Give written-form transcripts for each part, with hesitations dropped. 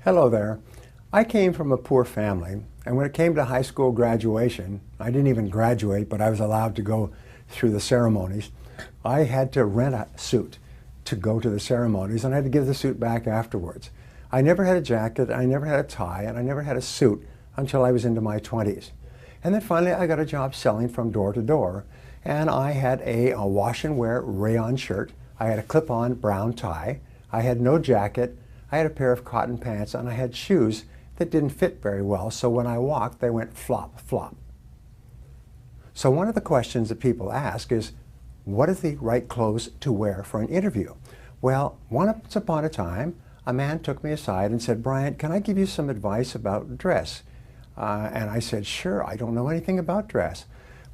Hello there. I came from a poor family, and when it came to high school graduation, I didn't even graduate, but I was allowed to go through the ceremonies. I had to rent a suit to go to the ceremonies, and I had to give the suit back afterwards. I never had a jacket, I never had a tie, and I never had a suit until I was into my 20s. And then finally I got a job selling from door to door, and I had a wash and wear rayon shirt, I had a clip-on brown tie, I had no jacket, I had a pair of cotton pants, and I had shoes that didn't fit very well, so when I walked they went flop, flop. So one of the questions that people ask is, what is the right clothes to wear for an interview? Well, once upon a time, a man took me aside and said, "Brian, can I give you some advice about dress?" And I said, "Sure, I don't know anything about dress."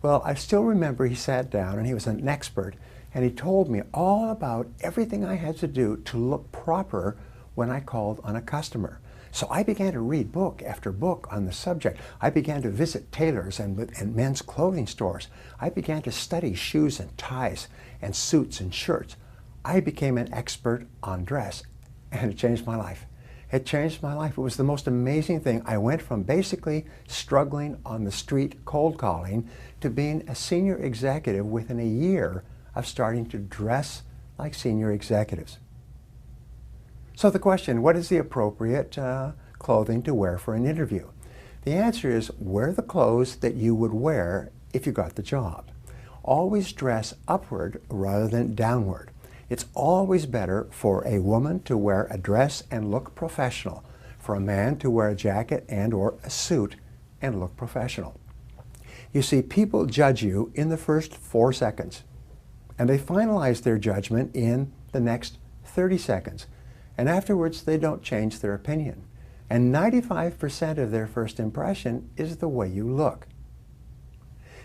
Well, I still remember he sat down, and he was an expert, and he told me all about everything I had to do to look proper when I called on a customer. So I began to read book after book on the subject. I began to visit tailors and men's clothing stores. I began to study shoes and ties and suits and shirts. I became an expert on dress, and it changed my life. It changed my life. It was the most amazing thing. I went from basically struggling on the street cold calling to being a senior executive within a year of starting to dress like senior executives. So the question, what is the appropriate clothing to wear for an interview? The answer is, wear the clothes that you would wear if you got the job. Always dress upward rather than downward. It's always better for a woman to wear a dress and look professional, for a man to wear a jacket and or a suit and look professional. You see, people judge you in the first 4 seconds, and they finalize their judgment in the next 30 seconds. And afterwards, they don't change their opinion. And 95% of their first impression is the way you look.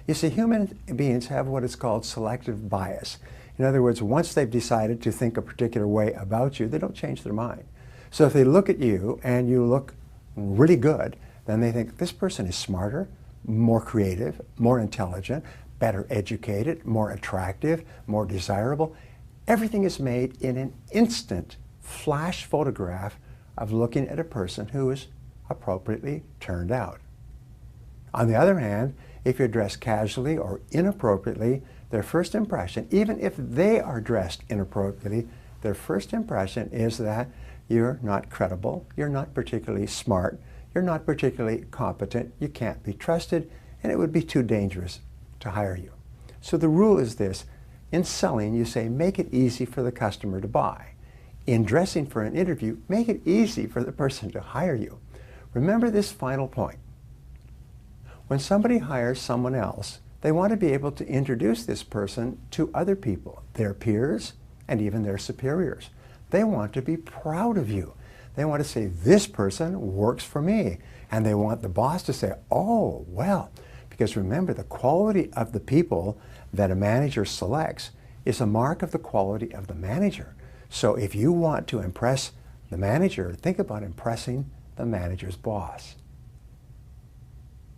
You see, human beings have what is called selective bias. In other words, once they've decided to think a particular way about you, they don't change their mind. So if they look at you and you look really good, then they think this person is smarter, more creative, more intelligent, better educated, more attractive, more desirable. Everything is made in an instant flash photograph of looking at a person who is appropriately turned out. On the other hand, if you're dressed casually or inappropriately, their first impression, even if they are dressed inappropriately, their first impression is that you're not credible, you're not particularly smart, you're not particularly competent, you can't be trusted, and it would be too dangerous to hire you. So the rule is this: in selling, you say, make it easy for the customer to buy. In dressing for an interview, make it easy for the person to hire you. Remember this final point. When somebody hires someone else, they want to be able to introduce this person to other people, their peers, and even their superiors. They want to be proud of you. They want to say, this person works for me. And they want the boss to say, oh, well, because remember, the quality of the people that a manager selects is a mark of the quality of the manager. So if you want to impress the manager, think about impressing the manager's boss.